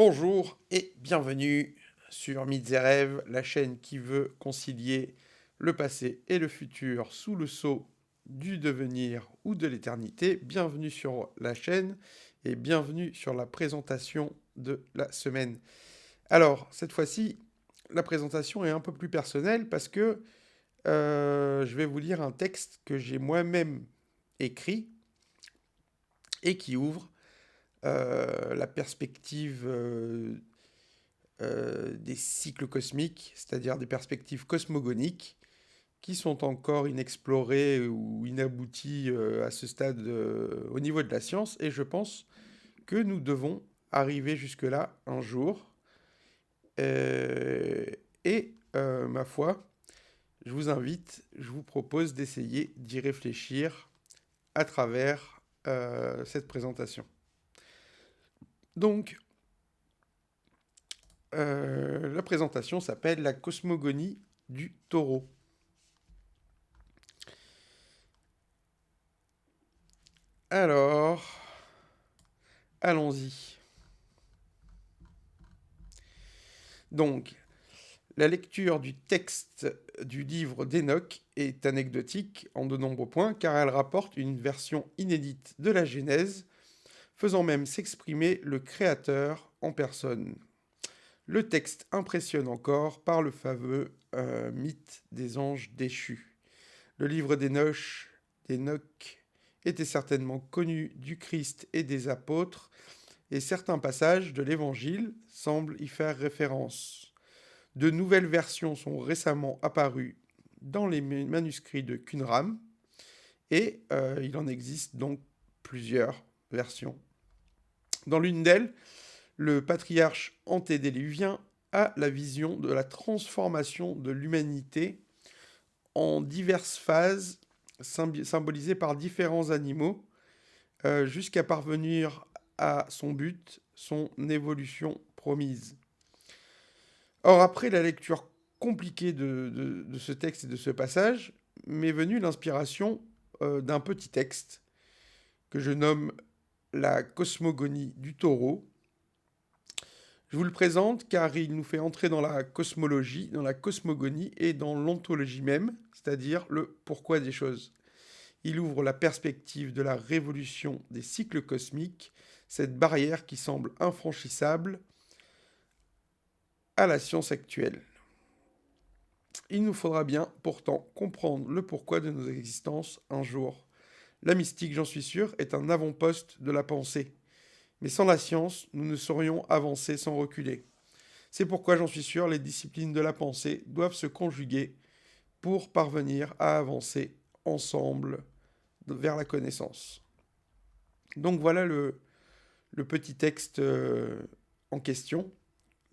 Bonjour et bienvenue sur Mythes et Rêves, la chaîne qui veut concilier le passé et le futur sous le sceau du devenir ou de l'éternité. Bienvenue sur la chaîne et bienvenue sur la présentation de la semaine. Alors, cette fois-ci, la présentation est un peu plus personnelle parce que je vais vous lire un texte que j'ai moi-même écrit et qui ouvre la perspective des cycles cosmiques, c'est-à-dire des perspectives cosmogoniques, qui sont encore inexplorées ou inabouties à ce stade au niveau de la science, et je pense que nous devons arriver jusque-là un jour. Euh, ma foi, je vous propose d'essayer d'y réfléchir à travers cette présentation. Donc, la présentation s'appelle La cosmogonie du taureau. Alors, allons-y. Donc, la lecture du texte du livre d'Enoch est anecdotique en de nombreux points, car elle rapporte une version inédite de la Genèse, faisant même s'exprimer le Créateur en personne. Le texte impressionne encore par le fameux mythe des anges déchus. Le livre d'Enoch était certainement connu du Christ et des apôtres, et certains passages de l'Évangile semblent y faire référence. De nouvelles versions sont récemment apparues dans les manuscrits de Qumran, et il en existe donc plusieurs versions. Dans l'une d'elles, le patriarche antédéluvien a la vision de la transformation de l'humanité en diverses phases symbolisées par différents animaux, jusqu'à parvenir à son but, son évolution promise. Or, après la lecture compliquée de ce texte et de ce passage, m'est venue l'inspiration d'un petit texte que je nomme la cosmogonie du taureau. Je vous le présente car il nous fait entrer dans la cosmologie, dans la cosmogonie et dans l'ontologie même, c'est-à-dire le pourquoi des choses. Il ouvre la perspective de la révolution des cycles cosmiques, cette barrière qui semble infranchissable à la science actuelle. Il nous faudra bien pourtant comprendre le pourquoi de nos existences un jour. La mystique, j'en suis sûr, est un avant-poste de la pensée. Mais sans la science, nous ne saurions avancer sans reculer. C'est pourquoi, j'en suis sûr, les disciplines de la pensée doivent se conjuguer pour parvenir à avancer ensemble vers la connaissance. Donc voilà le petit texte en question,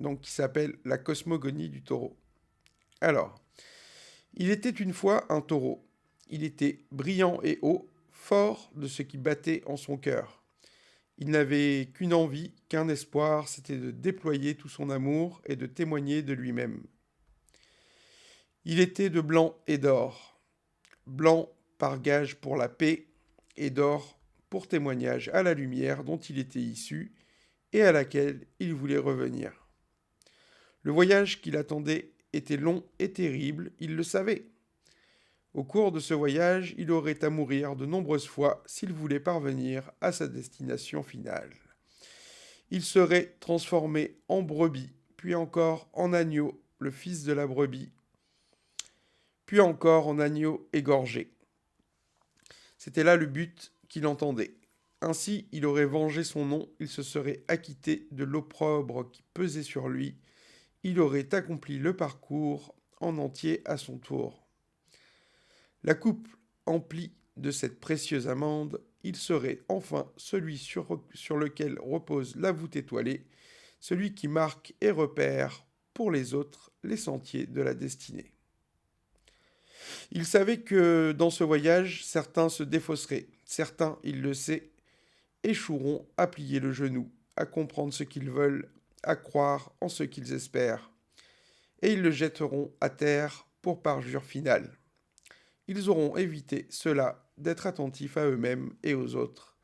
donc qui s'appelle La cosmogonie du taureau. Alors, il était une fois un taureau. Il était brillant et haut, fort de ce qui battait en son cœur. Il n'avait qu'une envie, qu'un espoir, c'était de déployer tout son amour et de témoigner de lui-même. Il était de blanc et d'or. Blanc par gage pour la paix et d'or pour témoignage à la lumière dont il était issu et à laquelle il voulait revenir. Le voyage qui l'attendait était long et terrible, il le savait. Au cours de ce voyage, il aurait à mourir de nombreuses fois s'il voulait parvenir à sa destination finale. Il serait transformé en brebis, puis encore en agneau, le fils de la brebis, puis encore en agneau égorgé. C'était là le but qu'il entendait. Ainsi, il aurait vengé son nom, il se serait acquitté de l'opprobre qui pesait sur lui, il aurait accompli le parcours en entier à son tour. La coupe emplie de cette précieuse amande, il serait enfin celui sur lequel repose la voûte étoilée, celui qui marque et repère pour les autres les sentiers de la destinée. Il savait que dans ce voyage, certains se défausseraient, certains, il le sait, échoueront à plier le genou, à comprendre ce qu'ils veulent, à croire en ce qu'ils espèrent, et ils le jetteront à terre pour parjure finale. Ils auront évité cela d'être attentifs à eux-mêmes et aux autres.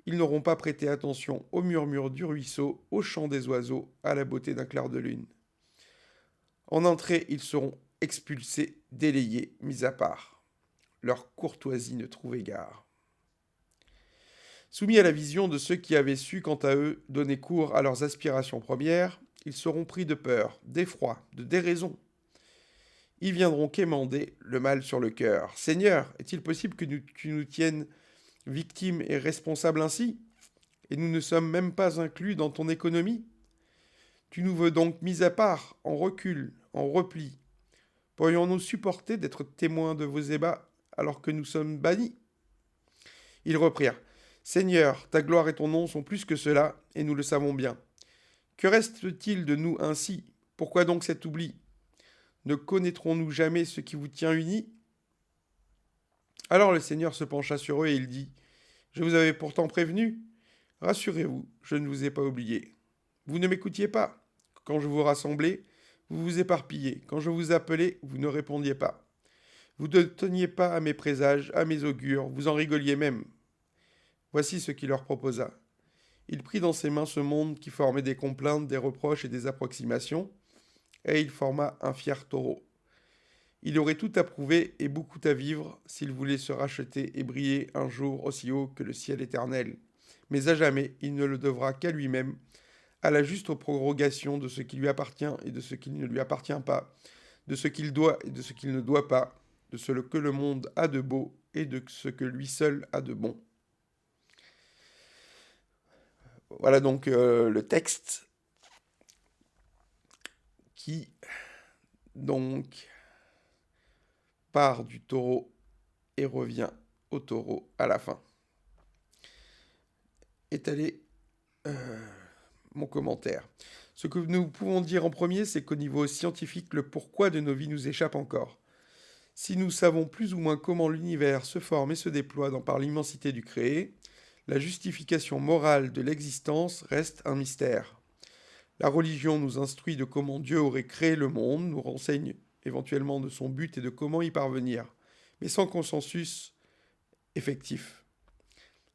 Ils n'auront pas prêté attention au murmure du ruisseau, au chant des oiseaux, à la beauté d'un clair de lune. En entrée, ils seront expulsés, délayés, mis à part. Leur courtoisie ne trouve égard. Soumis à la vision de ceux qui avaient su, quant à eux, donner cours à leurs aspirations premières, ils seront pris de peur, d'effroi, de déraison. Ils viendront quémander le mal sur le cœur. Seigneur, est-il possible que tu nous tiennes victimes et responsables ainsi? Et nous ne sommes même pas inclus dans ton économie? Tu nous veux donc mis à part, en recul, en repli. Pourrions-nous supporter d'être témoins de vos ébats alors que nous sommes bannis? Ils reprirent. Seigneur, ta gloire et ton nom sont plus que cela, et nous le savons bien. Que reste-t-il de nous ainsi? Pourquoi donc cet oubli? Ne connaîtrons-nous jamais ce qui vous tient unis? Alors le Seigneur se pencha sur eux et il dit, je vous avais pourtant prévenu. Rassurez-vous, je ne vous ai pas oublié. Vous ne m'écoutiez pas. Quand je vous rassemblais, vous vous éparpilliez. Quand je vous appelais, vous ne répondiez pas. Vous ne teniez pas à mes présages, à mes augures, vous en rigoliez même. Voici ce qu'il leur proposa. Il prit dans ses mains ce monde qui formait des complaintes, des reproches et des approximations, et il forma un fier taureau. Il aurait tout à prouver et beaucoup à vivre s'il voulait se racheter et briller un jour aussi haut que le ciel éternel. Mais à jamais, il ne le devra qu'à lui-même, à la juste prorogation de ce qui lui appartient et de ce qui ne lui appartient pas, de ce qu'il doit et de ce qu'il ne doit pas, de ce que le monde a de beau et de ce que lui seul a de bon. Voilà donc le texte qui donc part du taureau et revient au taureau à la fin. Étaler mon commentaire. Ce que nous pouvons dire en premier, c'est qu'au niveau scientifique, le pourquoi de nos vies nous échappe encore. Si nous savons plus ou moins comment l'univers se forme et se déploie par l'immensité du créé, la justification morale de l'existence reste un mystère. La religion nous instruit de comment Dieu aurait créé le monde, nous renseigne éventuellement de son but et de comment y parvenir, mais sans consensus effectif.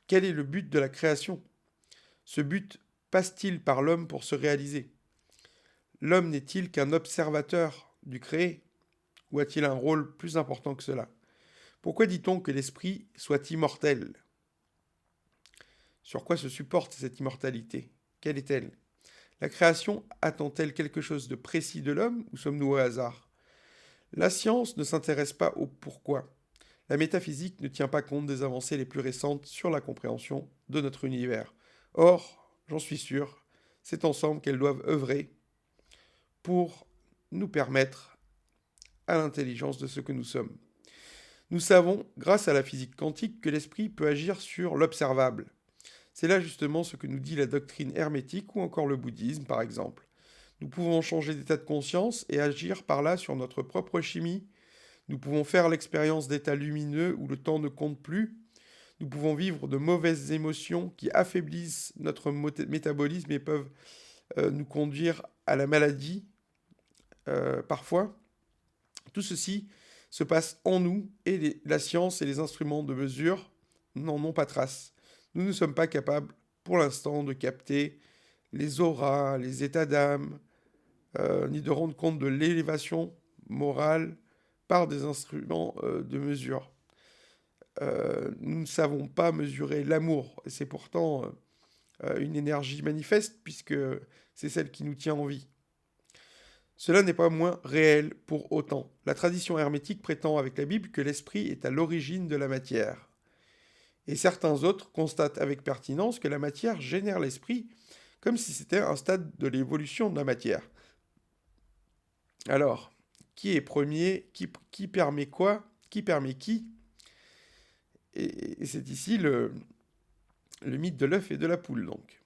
Quel est le but de la création? Ce but passe-t-il par l'homme pour se réaliser? L'homme n'est-il qu'un observateur du créé? Ou a-t-il un rôle plus important que cela? Pourquoi dit-on que l'esprit soit immortel? Sur quoi se supporte cette immortalité? Quelle est-elle? La création attend-elle quelque chose de précis de l'homme ou sommes-nous au hasard? La science ne s'intéresse pas au pourquoi. La métaphysique ne tient pas compte des avancées les plus récentes sur la compréhension de notre univers. Or, j'en suis sûr, c'est ensemble qu'elles doivent œuvrer pour nous permettre à l'intelligence de ce que nous sommes. Nous savons, grâce à la physique quantique, que l'esprit peut agir sur l'observable. C'est là justement ce que nous dit la doctrine hermétique ou encore le bouddhisme, par exemple. Nous pouvons changer d'état de conscience et agir par là sur notre propre chimie. Nous pouvons faire l'expérience d'états lumineux où le temps ne compte plus. Nous pouvons vivre de mauvaises émotions qui affaiblissent notre métabolisme et peuvent nous conduire à la maladie parfois. Tout ceci se passe en nous et la science et les instruments de mesure n'en ont pas trace. Nous ne sommes pas capables, pour l'instant, de capter les auras, les états d'âme, ni de rendre compte de l'élévation morale par des instruments de mesure. Nous ne savons pas mesurer l'amour, et c'est pourtant une énergie manifeste, puisque c'est celle qui nous tient en vie. Cela n'est pas moins réel pour autant. La tradition hermétique prétend avec la Bible que l'esprit est à l'origine de la matière. Et certains autres constatent avec pertinence que la matière génère l'esprit, comme si c'était un stade de l'évolution de la matière. Alors, qui est premier? Qui permet quoi? Qui permet qui? Et c'est ici le mythe de l'œuf et de la poule, donc.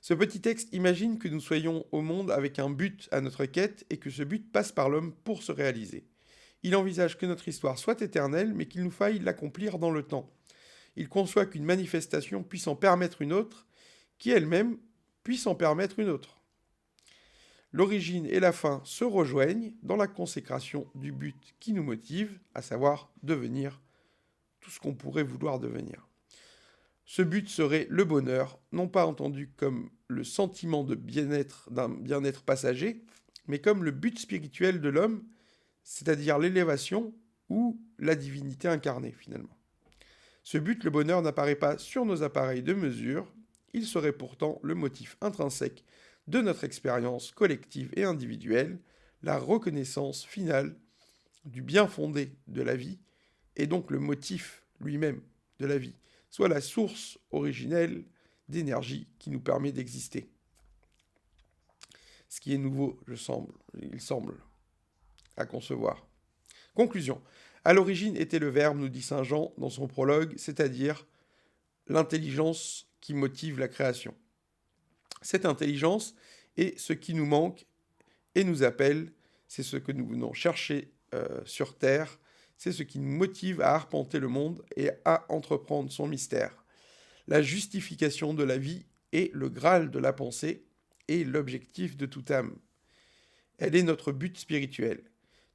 Ce petit texte imagine que nous soyons au monde avec un but à notre quête et que ce but passe par l'homme pour se réaliser. Il envisage que notre histoire soit éternelle, mais qu'il nous faille l'accomplir dans le temps. Il conçoit qu'une manifestation puisse en permettre une autre, qui elle-même puisse en permettre une autre. L'origine et la fin se rejoignent dans la consécration du but qui nous motive, à savoir devenir tout ce qu'on pourrait vouloir devenir. Ce but serait le bonheur, non pas entendu comme le sentiment de bien-être d'un bien-être passager, mais comme le but spirituel de l'homme, c'est-à-dire l'élévation ou la divinité incarnée finalement. Ce but, le bonheur, n'apparaît pas sur nos appareils de mesure, il serait pourtant le motif intrinsèque de notre expérience collective et individuelle, la reconnaissance finale du bien fondé de la vie, et donc le motif lui-même de la vie, soit la source originelle d'énergie qui nous permet d'exister. Ce qui est nouveau, il semble, à concevoir. Conclusion. À l'origine était le Verbe, nous dit Saint Jean dans son prologue, c'est-à-dire l'intelligence qui motive la création. Cette intelligence est ce qui nous manque et nous appelle, c'est ce que nous venons chercher sur Terre, c'est ce qui nous motive à arpenter le monde et à entreprendre son mystère. La justification de la vie est le Graal de la pensée et l'objectif de toute âme. Elle est notre but spirituel.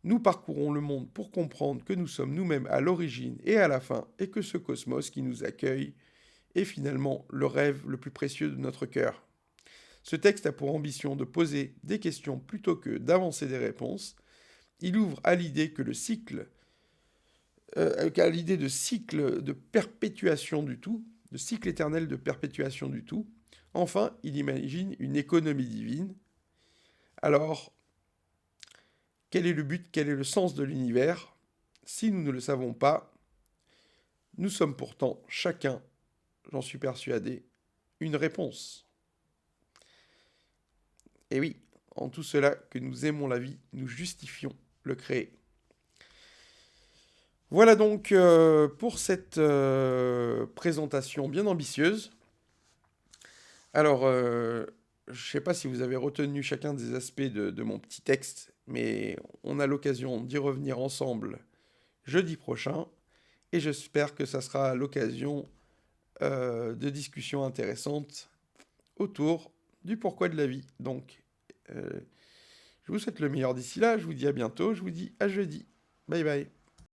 Nous parcourons le monde pour comprendre que nous sommes nous-mêmes à l'origine et à la fin, et que ce cosmos qui nous accueille est finalement le rêve le plus précieux de notre cœur. Ce texte a pour ambition de poser des questions plutôt que d'avancer des réponses. Il ouvre à l'idée que le cycle, à l'idée de cycle de perpétuation du tout, de cycle éternel de perpétuation du tout. Enfin, il imagine une économie divine. Alors, quel est le but, quel est le sens de l'univers? Si nous ne le savons pas, nous sommes pourtant chacun, j'en suis persuadé, une réponse. Et oui, en tout cela que nous aimons la vie, nous justifions le créé. Voilà donc pour cette présentation bien ambitieuse. Alors, je ne sais pas si vous avez retenu chacun des aspects de mon petit texte, mais on a l'occasion d'y revenir ensemble jeudi prochain, et j'espère que ça sera l'occasion de discussions intéressantes autour du pourquoi de la vie. Donc, je vous souhaite le meilleur d'ici là, je vous dis à bientôt, je vous dis à jeudi. Bye bye.